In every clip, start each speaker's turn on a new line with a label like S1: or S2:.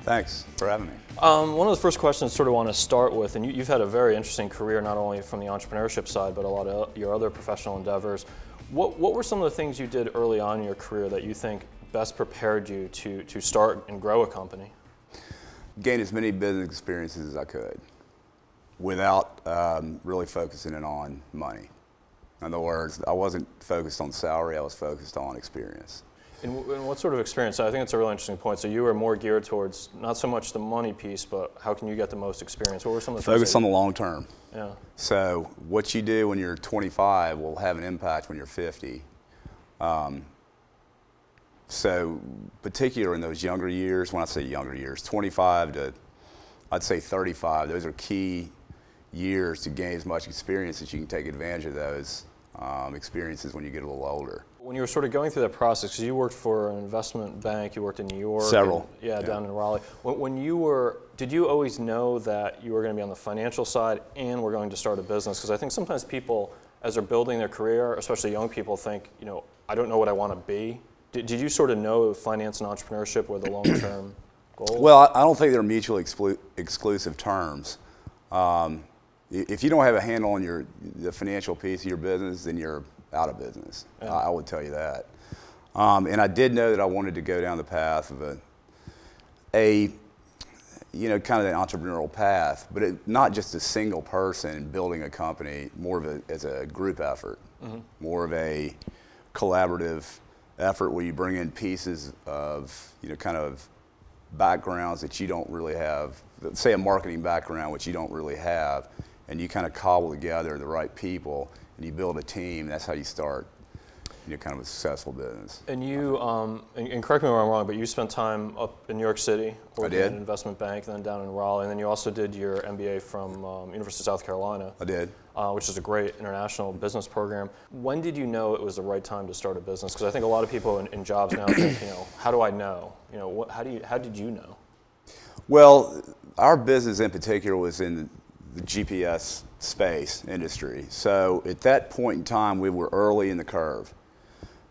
S1: Thanks for having me.
S2: One of the first questions I sort of want to start with, and you've had a very interesting career not only from the entrepreneurship side, but a lot of your other professional endeavors. What were some of the things you did early on in your career that you think best prepared you to start and grow a company?
S1: Gain as many business experiences as I could without really focusing in on money. In other words, I wasn't focused on salary, I was focused on experience.
S2: And what sort of experience? I think that's a really interesting point. So you were more geared towards not so much the money piece, but how can you get the most experience? What were some of the things?
S1: Focus on the long term.
S2: Yeah.
S1: So what you do when you're 25 will have an impact when you're 50. So particularly in those younger years, when I say younger years, 25 to I'd say 35, those are key years to gain as much experience as you can take advantage of those experiences when you get a little older.
S2: When you were sort of going through that process, because you worked for an investment bank, you worked in New York.
S1: Several.
S2: And, yeah, down in Raleigh. When you were, did you always know that you were going to be on the financial side and were going to start a business? Because I think sometimes people, as they're building their career, especially young people, think, you know, I don't know what I want to be. Did you sort of know finance and entrepreneurship were the long-term goals?
S1: Well, I don't think they're mutually exclusive terms. If you don't have a handle on the financial piece of your business, then you're out of business. Yeah. I would tell you that. And I did know that I wanted to go down the path of you know, kind of the entrepreneurial path, but not just a single person building a company, more of as a group effort, more of a collaborative effort where you bring in pieces of, you know, kind of backgrounds that you don't really have, say a marketing background, which you don't really have, and you kind of cobble together the right people and you build a team. That's how you start, you know, kind of a successful business. And
S2: you, and correct me if I'm wrong, but you spent time up in New York City, working in an investment bank, then down in Raleigh, and then you also did your MBA from University of South Carolina.
S1: I did.
S2: Which is a great international business program. When did you know it was the right time to start a business? Because I think a lot of people in jobs now think, you know, how do I know? You know, how did you know?
S1: Well, our business in particular was in the GPS space industry. So at that point in time, we were early in the curve.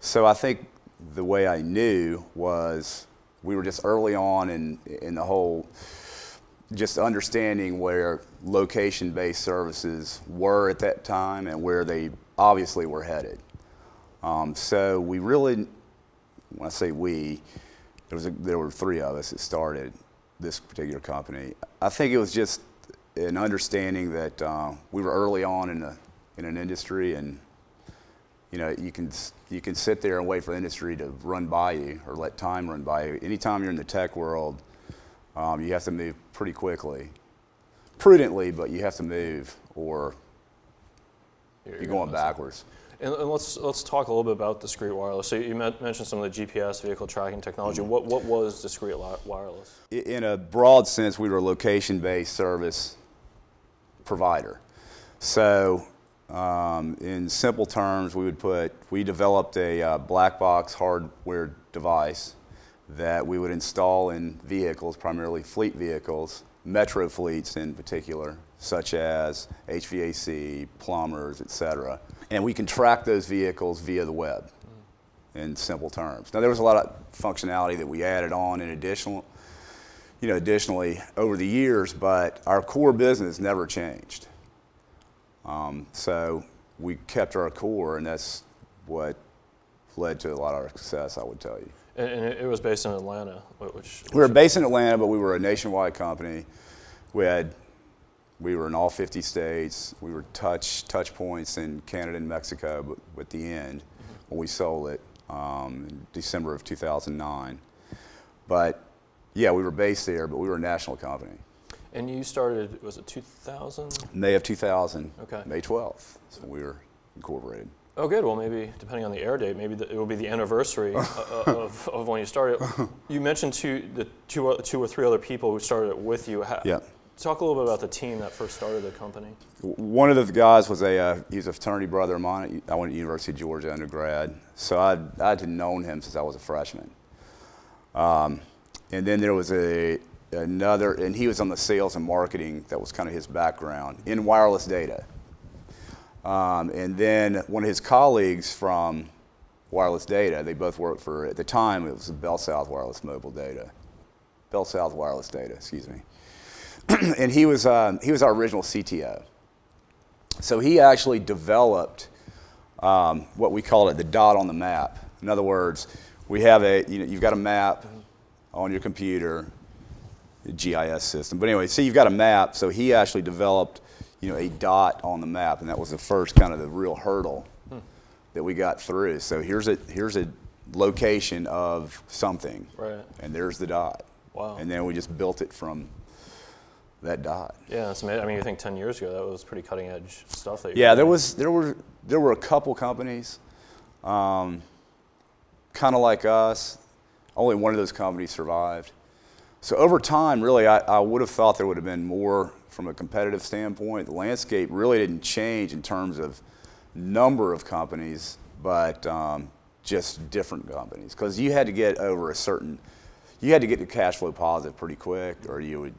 S1: So I think the way I knew was we were just early on in the whole, just understanding where location-based services were at that time and where they obviously were headed. So we really, when I say we, there were three of us that started this particular company. I think it was just an understanding that we were early on in an industry, and you know, you can sit there and wait for the industry to run by you or let time run by you. Anytime you're in the tech world, you have to move pretty quickly, prudently, but you have to move, or you're going backwards.
S2: And let's talk a little bit about Discrete Wireless. So you mentioned some of the GPS vehicle tracking technology. What was Discrete Wireless?
S1: In a broad sense, we were a location-based service provider. So in simple terms, we developed a black box hardware device that we would install in vehicles, primarily fleet vehicles, metro fleets in particular, such as HVAC, plumbers, etc. And we can track those vehicles via the web, in simple terms. Now, there was a lot of functionality that we added on in additionally over the years, but our core business never changed. So we kept our core, and that's what led to a lot of our success, I would tell you.
S2: And it was based in Atlanta,
S1: we were based in Atlanta, but we were a nationwide company. We were in all 50 states. We were touch points in Canada and Mexico, but at the end, when we sold it in December of 2009. But yeah, we were based there, but we were a national company.
S2: And you started, was it 2000?
S1: May of 2000. Okay. May 12th. So we were incorporated.
S2: Oh, good. Well, maybe depending on the air date, maybe it will be the anniversary of when you started. You mentioned two or three other people who started it with you.
S1: Yeah.
S2: talk a little bit about the team that first started the company.
S1: One of the guys was he was a fraternity brother of mine. I went to University of Georgia undergrad, so I had known him since I was a freshman. And then there was another, and he was on the sales and marketing. That was kind of his background in wireless data. And then one of his colleagues from wireless data, they both worked for, at the time, it was Bell South Wireless Mobile Data. Bell South Wireless Data, excuse me. And he was our original CTO. So he actually developed what we call it the dot on the map. In other words, we have you've got a map on your computer, the GIS system. But anyway, so you've got a map. So he actually developed, a dot on the map, and that was the first kind of the real hurdle that we got through. So here's a location of something,
S2: right? And
S1: there's the dot.
S2: Wow.
S1: And then we just built it from that dot.
S2: Yeah, that's amazing. I mean, you think 10 years ago that was pretty cutting edge stuff.
S1: There were a couple companies, kind of like us. Only one of those companies survived. So over time, really, I would have thought there would have been more from a competitive standpoint. The landscape really didn't change in terms of number of companies, but just different companies. Because you had to get you had to get to cash flow positive pretty quick, or you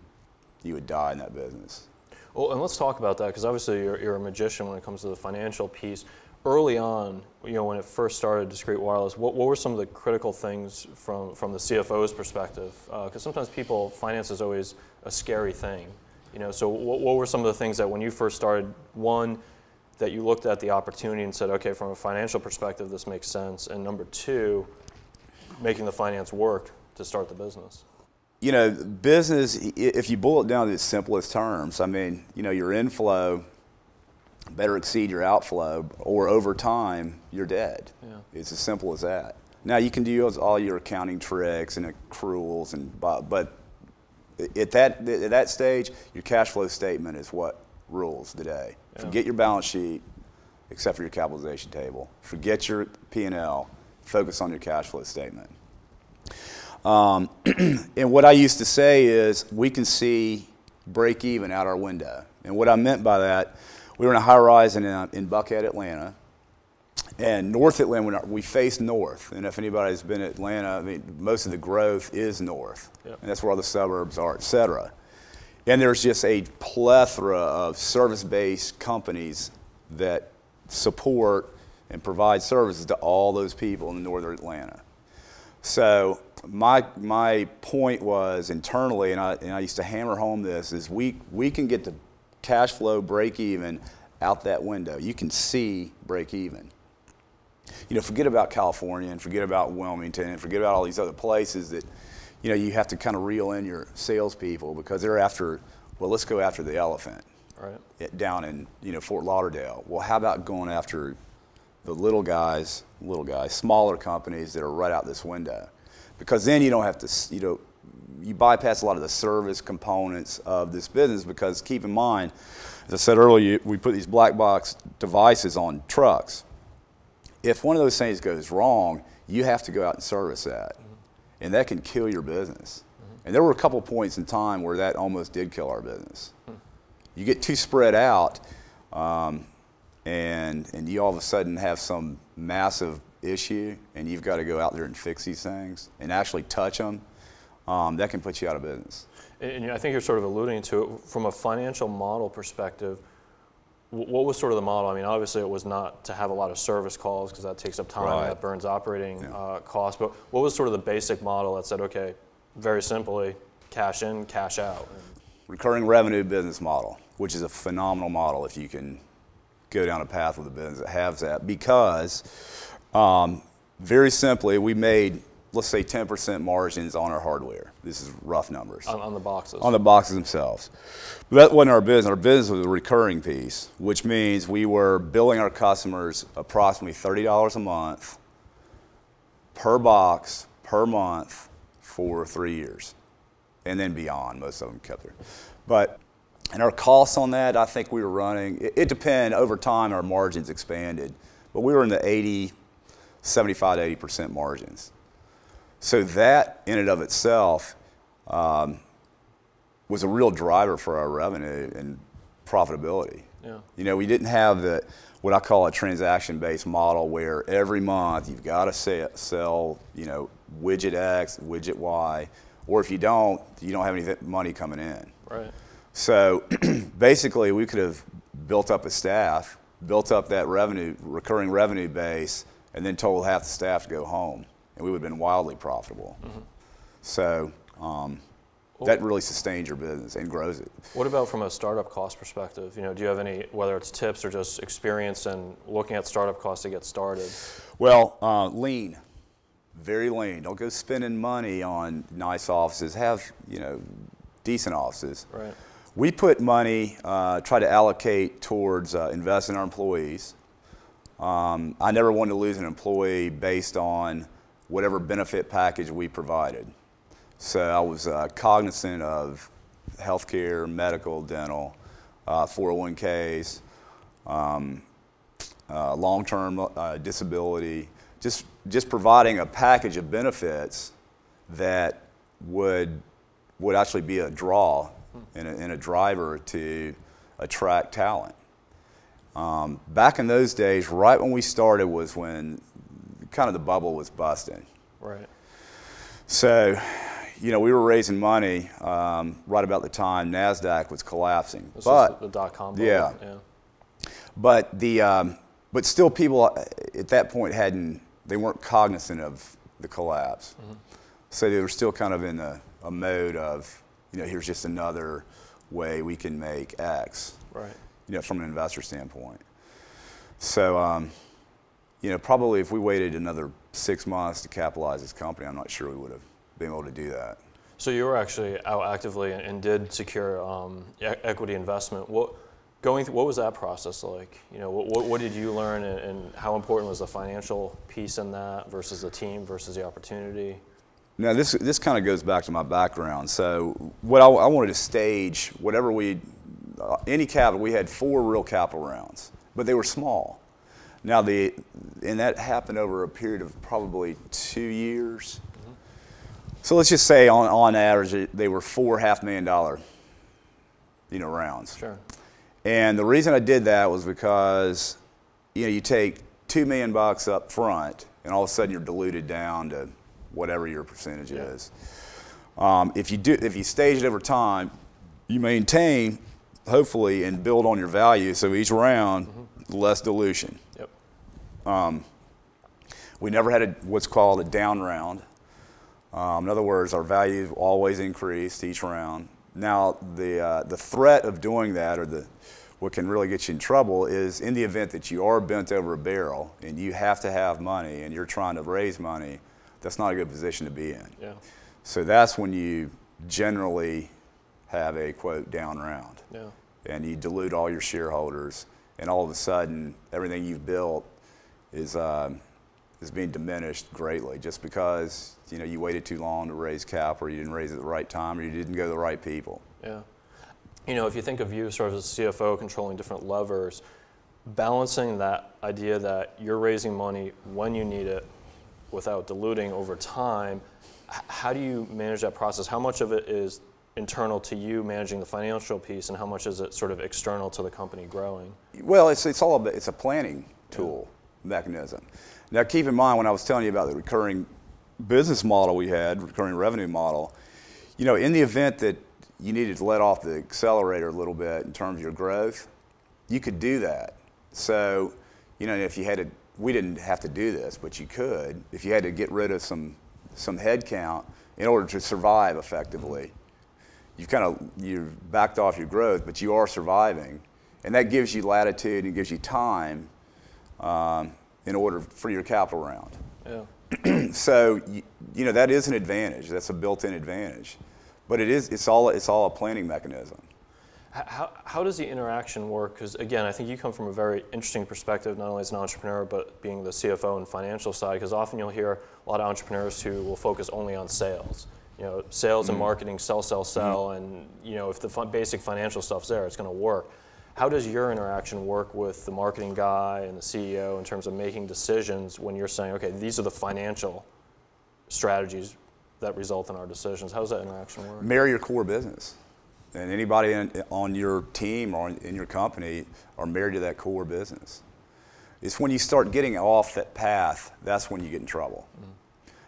S1: would die in that business.
S2: Well, and let's talk about that, because obviously you're a magician when it comes to the financial piece. Early on, when it first started Discrete Wireless, what were some of the critical things from the CFO's perspective? Because sometimes finance is always a scary thing. So what were some of the things that when you first started, one, that you looked at the opportunity and said, okay, from a financial perspective, this makes sense, and number two, making the finance work to start the business?
S1: Business, if you boil it down to the simplest terms, I mean, your inflow better exceed your outflow, or over time, you're dead. Yeah. It's as simple as that. Now, you can do all your accounting tricks and accruals, but at that stage, your cash flow statement is what rules today. Yeah. Forget your balance sheet, except for your capitalization table. Forget your P&L. Focus on your cash flow statement. And what I used to say is we can see break even out our window. And what I meant by that, we were in a high rise in Buckhead, Atlanta. And North Atlanta, we face north. And if anybody's been to Atlanta, I mean, most of the growth is north. Yep. And that's where all the suburbs are, et cetera. And there's just a plethora of service-based companies that support and provide services to all those people in northern Atlanta. So my point was internally, and I used to hammer home this, is we can get the cash flow break even out that window. You can see break even. Forget about California and forget about Wilmington and forget about all these other places that, you have to kind of reel in your salespeople because they're after, well, let's go after the elephant. Right. Down in, Fort Lauderdale. Well, how about going after the little guys, smaller companies that are right out this window? Because then you don't have to, you bypass a lot of the service components of this business because keep in mind, as I said earlier, we put these black box devices on trucks. If one of those things goes wrong, you have to go out and service that. And that can kill your business. And there were a couple points in time where that almost did kill our business. You get too spread out, and you all of a sudden have some massive issue, and you've got to go out there and fix these things and actually touch them. That can put you out of business.
S2: And I think you're sort of alluding to it from a financial model perspective. What was sort of the model? I mean, obviously it was not to have a lot of service calls because that takes up time, right. That burns operating costs. But what was sort of the basic model that said, okay, very simply, cash in, cash out?
S1: Recurring revenue business model, which is a phenomenal model if you can go down a path with a business that has that. Because very simply, we made, let's say, 10% margins on our hardware. This is rough numbers.
S2: On the boxes. On
S1: the boxes themselves. But that wasn't our business. Our business was a recurring piece, which means we were billing our customers approximately $30 a month per box per month for 3 years. And then beyond, most of them kept there. And our costs on that, I think we were running, it depended, over time our margins expanded, but we were in the 75 to 80% margins. So that in and of itself, was a real driver for our revenue and profitability.
S2: Yeah.
S1: You know, we didn't have what I call a transaction-based model where every month you've got to sell, you know, widget X, widget Y, or if you don't have any money coming in.
S2: Right.
S1: So basically, we could have built up a staff, built up that recurring revenue base, and then told half the staff to go home, and we would have been wildly profitable. Mm-hmm. So that really sustains your business and grows it.
S2: What about from a startup cost perspective? You know, do you have any, whether it's tips or just experience in looking at startup costs to get started?
S1: Well, lean, very lean. Don't go spending money on nice offices. Have, you know, decent offices.
S2: Right.
S1: We put money, try to allocate towards invest in our employees. I never wanted to lose an employee based on whatever benefit package we provided. So I was cognizant of healthcare, medical, dental, 401ks, long-term disability, just providing a package of benefits that would actually be a draw and a driver to attract talent. Back in those days, right when we started was when kind of the bubble was busting.
S2: Right.
S1: So, you know, we were raising money right about the time NASDAQ was collapsing.
S2: This was the dot-com bubble.
S1: Yeah. But still people at that point they weren't cognizant of the collapse. Mm-hmm. So they were still kind of in a mode of, you know, here's just another way we can make X.
S2: Right.
S1: You know, from an investor standpoint. So, you know, probably if we waited another 6 months to capitalize this company, I'm not sure we would have been able to do that.
S2: So you were actually out actively and did secure equity investment. What was that process like? You know, what did you learn, and how important was the financial piece in that versus the team versus the opportunity?
S1: Now, this kind of goes back to my background. So what I wanted to stage, whatever any capital, we had 4 real capital rounds, but they were small. Now, and that happened over a period of probably 2 years. Mm-hmm. So let's just say on average, they were $4 $500,000, you know, rounds.
S2: Sure.
S1: And the reason I did that was because, you know, you take $2 million up front, and all of a sudden you're diluted down to whatever your percentage is. If you stage it over time, you maintain, hopefully, and build on your value. So each round, less dilution. Yep. We never had what's called a down round. In other words, our value always increased each round. Now, the threat of doing that, or what can really get you in trouble, is in the event that you are bent over a barrel and you have to have money and you're trying to raise money, that's not a good position to be in. Yeah. So that's when you generally have a, quote, down round. Yeah. And you dilute all your shareholders, and all of a sudden, everything you've built is being diminished greatly just because, you know, you waited too long to raise cap, or you didn't raise it at the right time, or you didn't go to the right people. Yeah.
S2: You know, if you think of you sort of as a CFO controlling different levers, balancing that idea that you're raising money when you need it without diluting over time, how do you manage that process? How much of it is internal to you managing the financial piece, and how much is it sort of external to the company growing?
S1: Well, it's a planning tool, mechanism. Now, keep in mind, when I was telling you about the recurring business model we had, recurring revenue model, you know, in the event that you needed to let off the accelerator a little bit in terms of your growth, you could do that. So, you know, if you had to, we didn't have to do this, but you could, if you had to get rid of some head count in order to survive effectively. You've backed off your growth, but you are surviving, and that gives you latitude and gives you time in order for your capital round. Yeah. So you know, that is an advantage. That's a built-in advantage, but it's all a planning mechanism.
S2: How does the interaction work? Because again, I think you come from a very interesting perspective, not only as an entrepreneur, but being the CFO and financial side. Because often you'll hear a lot of entrepreneurs who will focus only on sales. You know, sales and marketing, sell, and you know, if the basic financial stuff's there, it's going to work. How does your interaction work with the marketing guy and the CEO in terms of making decisions when you're saying, okay, these are the financial strategies that result in our decisions? How does that interaction work?
S1: Marry your core business. and anybody on your team or in your company are married to that core business. It's when you start getting off that path, that's when you get in trouble.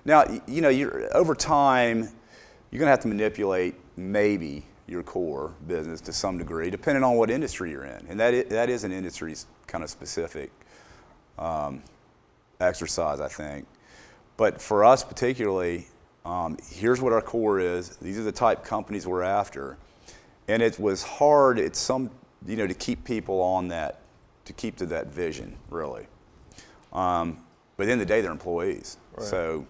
S1: Now, you know, over time, you're going to have to manipulate maybe your core business to some degree, depending on what industry you're in. And that is an industry kind of specific exercise, I think. But for us particularly, here's what our core is. These are the type companies we're after. And it was hard to keep people on that, to keep to that vision, really. But at the end of the day, they're employees. Right. So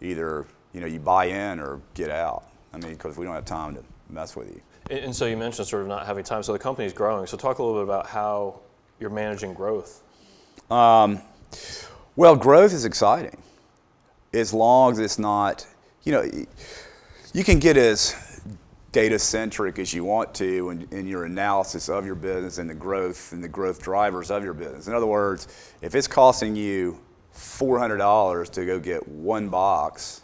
S1: either, you buy in or get out. I mean, because we don't have time to mess with you.
S2: And so you mentioned sort of not having time. So the company's growing. So talk a little bit about how you're managing growth.
S1: Well, growth is exciting. As long as it's not, you can get as data-centric as you want to in your analysis of your business and the growth drivers of your business. In other words, if it's costing you $400 to go get one box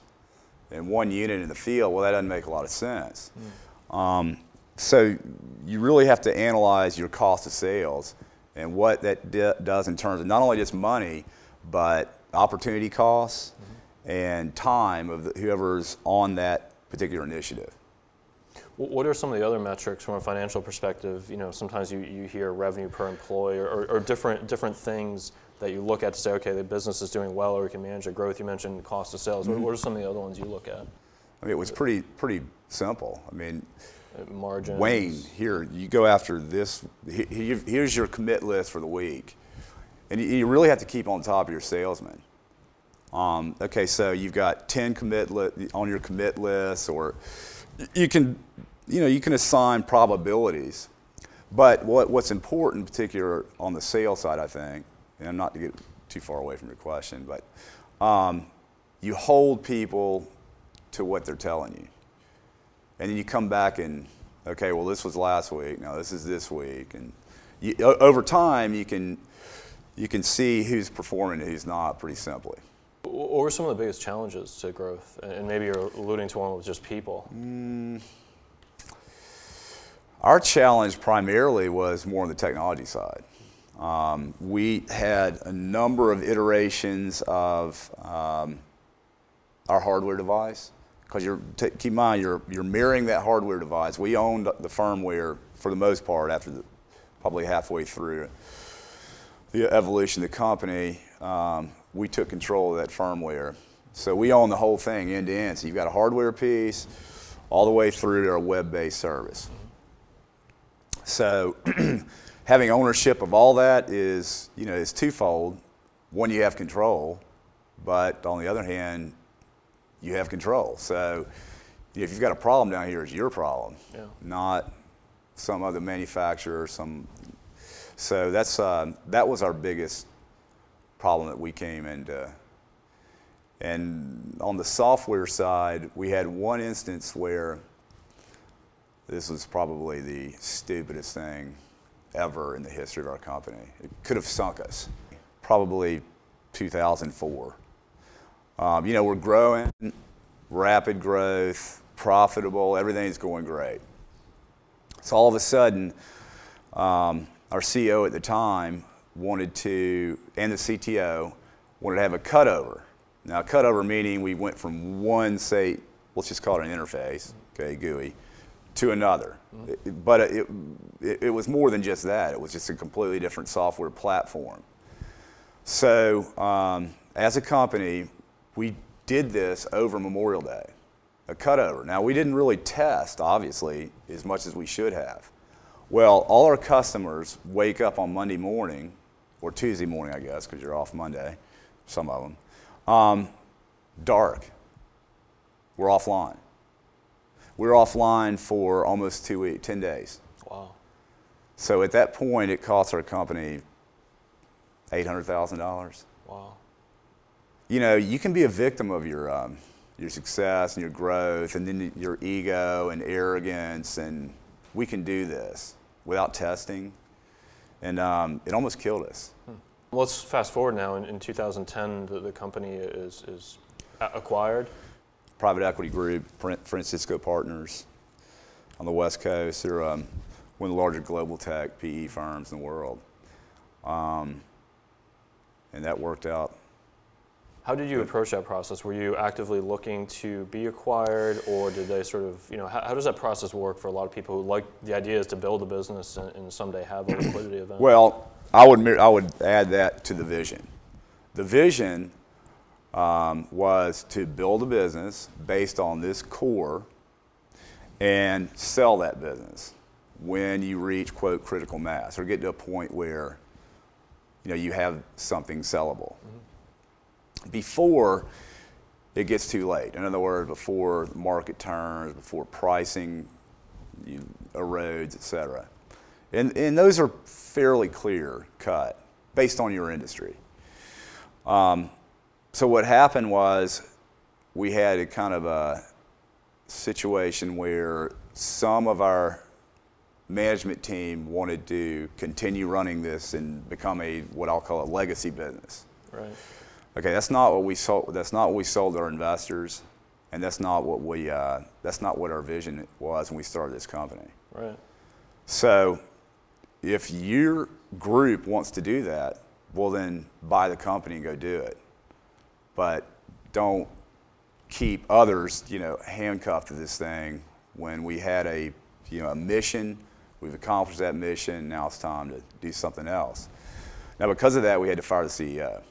S1: and one unit in the field, well, that doesn't make a lot of sense. So you really have to analyze your cost of sales and what that does in terms of not only just money, but opportunity costs and time of whoever's on that particular initiative.
S2: What are some of the other metrics from a financial perspective? Sometimes you hear revenue per employee or different things that you look at to say, okay, the business is doing well or we can manage the growth. You mentioned cost of sales. What are some of the other ones you look at?
S1: I mean, it was pretty simple. I mean,
S2: margins.
S1: Wayne, here, you go after this. Here's your commit list for the week. And you really have to keep on top of your salesmen. Okay, so you've got 10 on your commit list, or you can assign probabilities. But what's important, in particular on the sales side, I think, and I'm not to get too far away from your question, but you hold people to what they're telling you. And then you come back and, okay, well, this was last week, now this is this week. And over time, you can see who's performing and who's not, pretty simply.
S2: What were some of the biggest challenges to growth? And maybe you're alluding to one with just people.
S1: Our challenge primarily was more on the technology side. We had a number of iterations of our hardware device, because keep in mind, you're mirroring that hardware device. We owned the firmware for the most part after probably halfway through the evolution of the company. We took control of that firmware. So we own the whole thing end to end. So you've got a hardware piece all the way through to our web-based service. So having ownership of all that is twofold. One, you have control, but on the other hand, you have control. So if you've got a problem down here, it's your problem, not some other manufacturer. So that was our biggest problem that we came into. And on the software side, we had one instance where this was probably the stupidest thing ever in the history of our company. It could have sunk us. Probably 2004. We're growing, rapid growth, profitable, everything's going great. So all of a sudden, our CEO at the time wanted to, and the CTO, wanted to have a cutover. Now, cutover meaning we went from one, say, let's just call it an interface, okay, GUI, to another. But it was more than just that. It was just a completely different software platform. So as a company, we did this over Memorial Day, a cutover. Now, we didn't really test, obviously, as much as we should have. Well, all our customers wake up on Monday morning, or Tuesday morning, I guess, because you're off Monday, some of them, dark. We're offline. We're offline for almost 2 weeks, 10 days.
S2: Wow.
S1: So at that point, it cost our company $800,000.
S2: Wow.
S1: You can be a victim of your success and your growth, and then your ego and arrogance, and we can do this without testing, and it almost killed us.
S2: Let's fast forward now. In 2010, the company is acquired.
S1: Private equity group, Francisco Partners, on the West Coast. They're one of the larger global tech PE firms in the world. And that worked out.
S2: How did you approach that process? Were you actively looking to be acquired, or did they sort of, how does that process work for a lot of people who like the idea is to build a business and someday have a liquidity event?
S1: Well, I would add that to the vision. The vision was to build a business based on this core and sell that business when you reach, quote, critical mass, or get to a point where you have something sellable. Mm-hmm. Before it gets too late. In other words, before the market turns, before pricing erodes, et cetera. And those are fairly clear cut based on your industry. So what happened was we had a kind of a situation where some of our management team wanted to continue running this and become what I'll call a legacy business.
S2: Right.
S1: Okay, that's not what we sold. That's not what we sold our investors, and that's not what our vision was when we started this company.
S2: Right.
S1: So, if your group wants to do that, well then buy the company and go do it. But don't keep others, handcuffed to this thing when we had a mission. We've accomplished that mission. Now it's time to do something else. Now, because of that, we had to fire the CEO.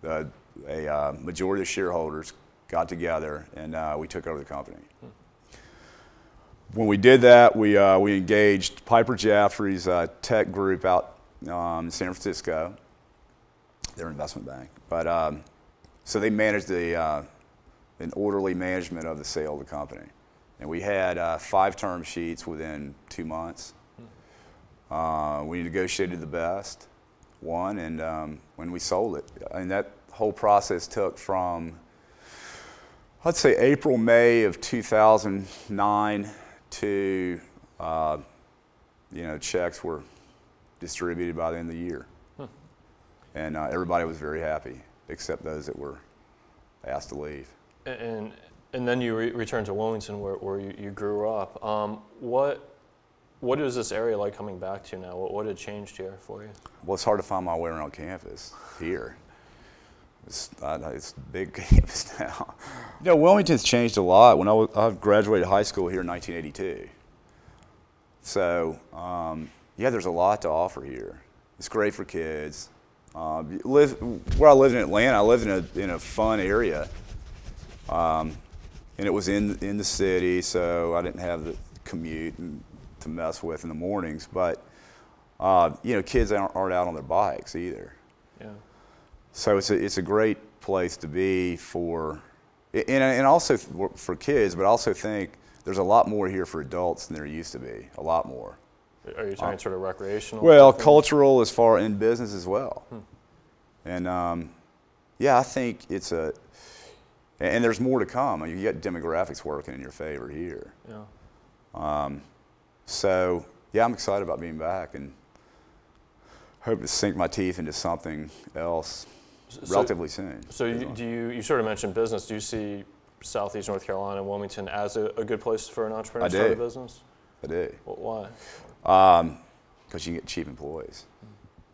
S1: A majority of shareholders got together and we took over the company. When we did that, we engaged Piper Jaffray's tech group out in San Francisco, their investment bank. But so they managed an orderly management of the sale of the company, and we had 5 term sheets within 2 months. We negotiated the best one, and when we sold it, and that whole process took from, I'd say, April, May of 2009 to, checks were distributed by the end of the year. And everybody was very happy, except those that were asked to leave.
S2: And then you returned to Wilmington where you grew up. What is this area like coming back to now? What had changed here for you?
S1: Well, it's hard to find my way around campus here. It's a big campus now. Wilmington's changed a lot. When I graduated high school here in 1982. So, there's a lot to offer here. It's great for kids. Where I lived in Atlanta, I lived in a fun area. And it was in the city, so I didn't have the commute to mess with in the mornings. But, kids aren't out on their bikes either.
S2: Yeah.
S1: So it's a great place to be and also for kids, but I also think there's a lot more here for adults than there used to be, a lot more.
S2: Are you talking sort of recreational?
S1: Well, cultural as far in business as well. And I think and there's more to come. You got demographics working in your favor here.
S2: Yeah.
S1: So, I'm excited about being back and hope to sink my teeth into something else relatively soon.
S2: So you sort of mentioned business. Do you see Southeast North Carolina, Wilmington, as a good place for an entrepreneur to start a business?
S1: I do.
S2: Why?
S1: Because you get cheap employees,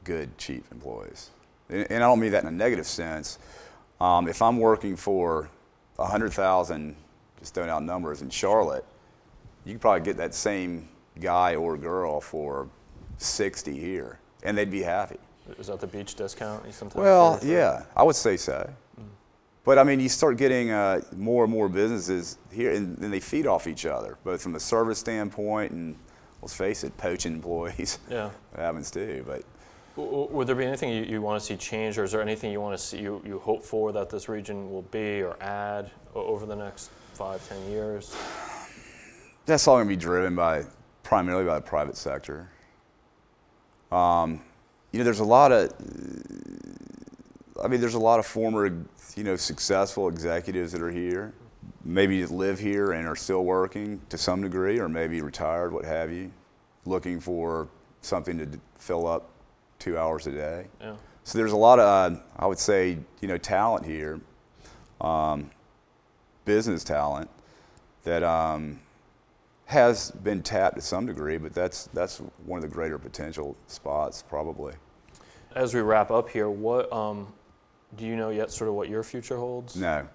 S1: good cheap employees. And I don't mean that in a negative sense. If I'm working for 100,000, just throwing out numbers, in Charlotte, you could probably get that same guy or girl for 60 here, and they'd be happy.
S2: Is that the beach discount you sometimes?
S1: Well, yeah, I would say so. But I mean, you start getting more and more businesses here, and they feed off each other, both from a service standpoint and, let's face it, poaching employees.
S2: Yeah,
S1: that happens too. But
S2: would there be anything you want to see change, or is there anything you want to see, you hope for that this region will be or add over the next 5-10 years?
S1: That's all going to be driven primarily by the private sector. There's a lot of former, successful executives that are here, maybe live here and are still working to some degree, or maybe retired, what have you, looking for something to fill up 2 hours a day.
S2: Yeah.
S1: So there's a lot of, I would say, talent here, business talent that has been tapped to some degree, but that's one of the greater potential spots probably.
S2: As we wrap up here, what do you know yet sort of what your future holds?
S1: No.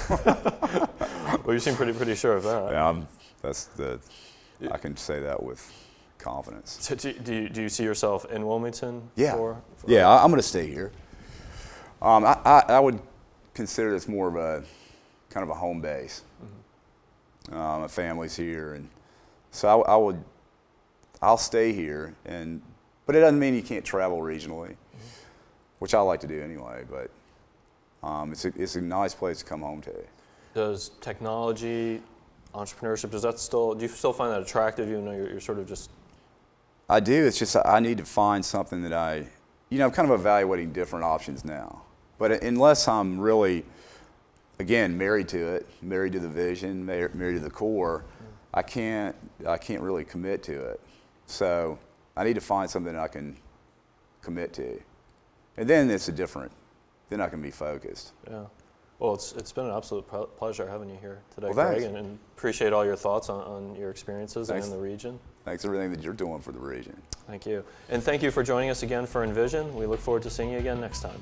S2: Well, you seem pretty sure of that.
S1: Yeah, I can say that with confidence.
S2: So do you see yourself in Wilmington?
S1: Yeah. Yeah, I'm going to stay here. I would consider this more of a kind of a home base. Mm-hmm. My family's here, and so I'll stay here, but it doesn't mean you can't travel regionally, mm-hmm. which I like to do anyway. But it's a nice place to come home to.
S2: Does technology, entrepreneurship, do you still find that attractive, even though you're sort of just?
S1: I do. It's just I need to find something that I'm kind of evaluating different options now. But unless I'm really, again, married to it, married to the vision, married to the core, I can't really commit to it. So I need to find something that I can commit to, and then then I can be focused.
S2: Yeah. Well, it's been an absolute pleasure having you here today,
S1: well,
S2: Greg, and appreciate all your thoughts on your experiences and in the region.
S1: Thanks for everything that you're doing for the region.
S2: Thank you. And thank you for joining us again for Envision. We look forward to seeing you again next time.